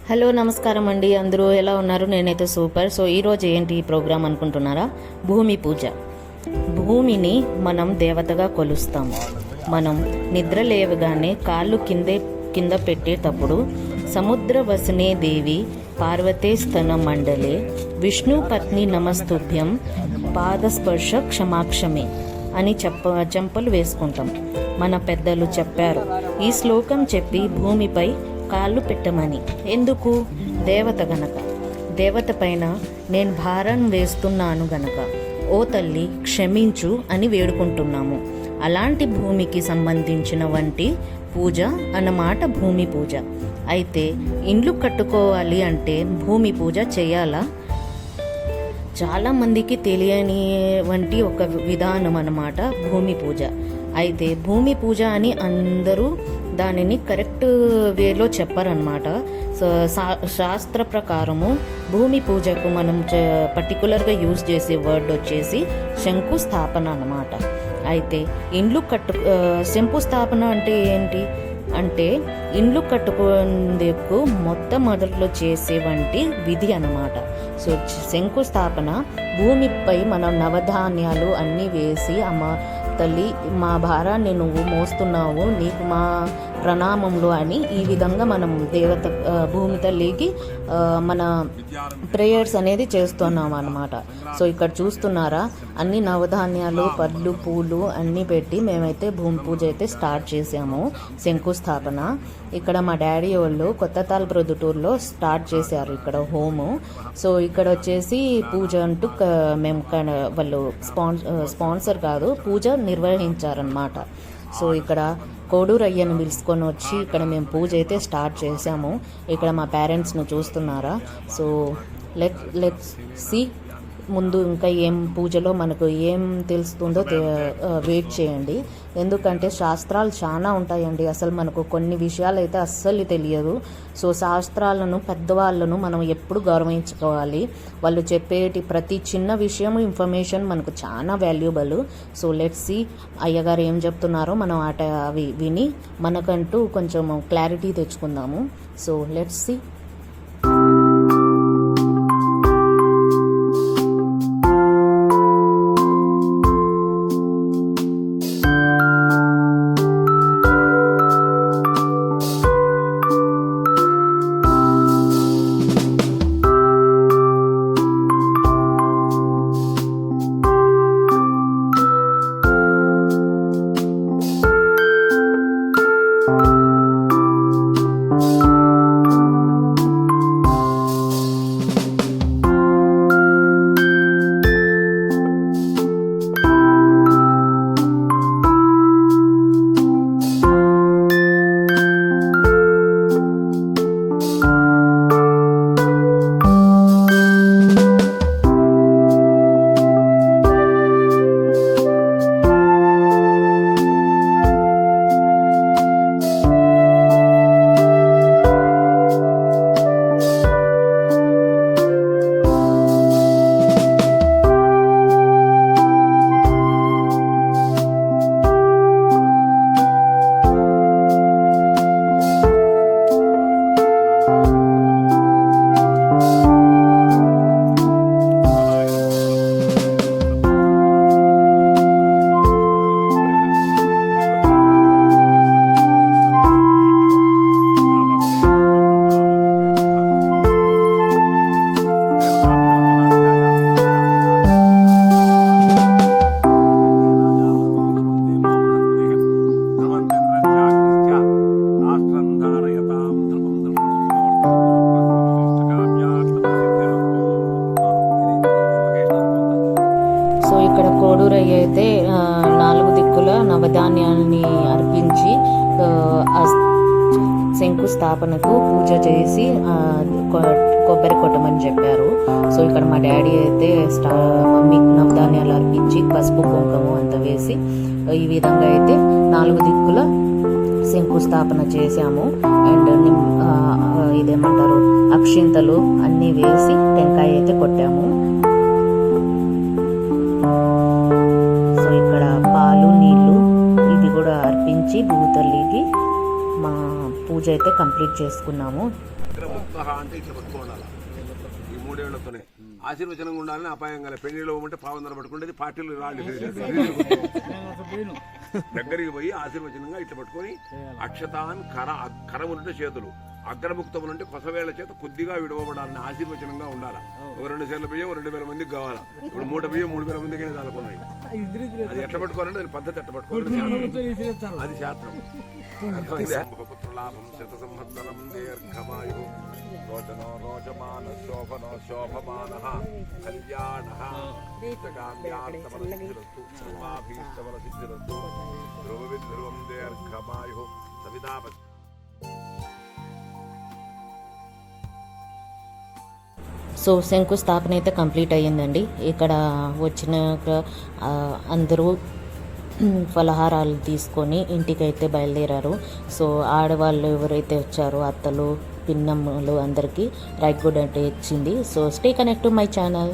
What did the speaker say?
Hello నమస్కారం అండి. అందరూ ఎలా ఉన్నారు? నేనైతే సూపర్. సో ఈరోజు ఏంటి ఈ ప్రోగ్రామ్ అనుకుంటున్నారా? భూమి పూజ. భూమిని మనం దేవతగా కొలుస్తాము. మనం నిద్ర లేవగానే కాళ్ళు కింద పెట్టేటప్పుడు సముద్రవసనే దేవి పార్వతే స్తన మండలే విష్ణు పత్ని నమస్తుభ్యం పాదస్పర్శ క్షమాక్షమే అని చెంపలు వేసుకుంటాం. మన పెద్దలు చెప్పారు ఈ శ్లోకం చెప్పి భూమిపై కాళ్ళు పెట్టమని. ఎందుకు? దేవత గనక. దేవత పైన నేను భారం వేస్తున్నాను గనక ఓ తల్లి క్షమించు అని వేడుకుంటున్నాము. అలాంటి భూమికి సంబంధించిన వంటి పూజ అన్నమాట భూమి పూజ. అయితే ఇండ్లు కట్టుకోవాలి అంటే భూమి పూజ చేయాలా? చాలామందికి తెలియని వంటి ఒక విధానం అన్నమాట భూమి పూజ. అయితే భూమి పూజ అని అందరూ దానిని కరెక్ట్ వేలో చెప్పారనమాట. శాస్త్ర ప్రకారము భూమి పూజకు మనం పర్టికులర్గా యూజ్ చేసే వర్డ్ వచ్చేసి శంకుస్థాపన అన్నమాట. అయితే ఇండ్లు శంకుస్థాపన అంటే ఏంటి అంటే ఇండ్లు కట్టుకునేందుకు మొట్టమొదట్లో చేసే వంటి విధి అన్నమాట. సో శంకుస్థాపన భూమిపై మనం నవధాన్యాలు అన్నీ వేసి అమ్మ తల్లి మా భారాన్ని నువ్వు మోస్తున్నావు, నీకు మా ప్రణామములు అని ఈ విధంగా మనం దేవత భూమి తల్లికి మన ప్రేయర్స్ అనేది చేస్తున్నాం అన్నమాట. సో ఇక్కడ చూస్తున్నారా అన్ని నవధాన్యాలు పళ్ళు పూలు అన్నీ పెట్టి మేమైతే భూమి పూజ అయితే స్టార్ట్ చేసాము. శంకుస్థాపన ఇక్కడ మా డాడీ వాళ్ళు కొత్తతాల్ ప్రొద్దుటూరులో స్టార్ట్ చేశారు ఇక్కడ హోము. సో ఇక్కడ వచ్చేసి పూజ అంటూ మేము వాళ్ళు స్పాన్సర్ కాదు, పూజ నిర్వహించారనమాట. సో ఇక్కడ కోడూరయ్యను పిలుచుకొని వచ్చి ఇక్కడ మేము పూజ అయితే స్టార్ట్ చేసాము. ఇక్కడ మా పేరెంట్స్ను చూస్తున్నారా? సో లెట్స్ సి ముందు ఇంకా ఏం పూజలో మనకు ఏం తెలుస్తుందో వెయిట్ చేయండి. ఎందుకంటే శాస్త్రాలు చాలా ఉంటాయండి. అసలు మనకు కొన్ని విషయాలు అయితే అస్సలు తెలియదు. సో శాస్త్రాలను పెద్దవాళ్ళను మనం ఎప్పుడు గౌరవించుకోవాలి. వాళ్ళు చెప్పేటి ప్రతి చిన్న విషయం ఇన్ఫర్మేషన్ మనకు చాలా వాల్యుబుల్. సో లెట్స్ సి అయ్యగారు ఏం చెప్తున్నారో మనం అవి విని మనకంటూ కొంచెం క్లారిటీ తెచ్చుకుందాము. So let's see. ఇక్కడ కోడూరయ్య అయితే 4 దిక్కుల నవధాన్యాన్ని అర్పించి శంకుస్థాపనకు పూజ చేసి కొబ్బరి కొట్టమని చెప్పారు. సో ఇక్కడ మా డాడీ అయితే మమ్మీ నవధాన్యాలు అర్పించి పసుపు కుంకుమ అంతా వేసి ఈ విధంగా అయితే 4 దిక్కుల శంకుస్థాపన చేశాము. అండ్ ఇదేమంటారు అక్షింతలు అన్నీ వేసి టెంకాయ అయితే కొట్టాము. సో ఇక్కడ పాలు నీళ్ళు ఇది కూడా అర్పించి భూతల్లికి మా పూజ అయితే కంప్లీట్ చేసుకున్నాము. అగ్రముక్త అంటే ఇట్లా పట్టుకోండాలి. ఈ 3 ఏళ్లతోనే ఆశీర్వచనంగా ఉండాలని అపాయం కల పెళ్లిలో పోమంటే పావందర పట్టుకుంటే పార్టీలు రాళ్ళు దగ్గరికి పోయి ఆశీర్వచనంగా ఇట్లా పట్టుకొని అక్షతాన్ కరములుంటే చేతులు, అగ్రముక్తములంటే కొసవేళ్ల చేత కొద్దిగా విడవబడాలని ఆశీర్వచనంగా ఉండాలి. ఒక 2 సేర్ల బియ్యం 2000 మందికి కావాలా. ఇప్పుడు 3 బియ్యం 3000 మందికి చాలుకున్నాయి. అది ఎట్లా పట్టుకోవాలంటే దాని పద్ధతి ఎట్లా పట్టుకోవాలి, అది శాస్త్రం. పుత్రలాభం శత సంవత్సరం దీర్ఘమాయు రోచనో రోచమాన శోభనో శోభమాన కళ్యాణ సిద్ధిరస్తు సర్వాభీష్టవరసిద్ధిరస్తు ధ్రువవిధ్రువం దీర్ఘమాయు సవితాప. సో శంకుస్థాపన అయితే కంప్లీట్ అయ్యిందండి. ఇక్కడ వచ్చిన అందరూ ఫలహారాలు తీసుకొని ఇంటికైతే బయలుదేరారు. సో ఆడవాళ్ళు ఎవరైతే వచ్చారో అత్తలు పిన్నమ్మలు అందరికీ రైట్ గుడ్ అంటే ఇచ్చింది. So stay connect to my channel.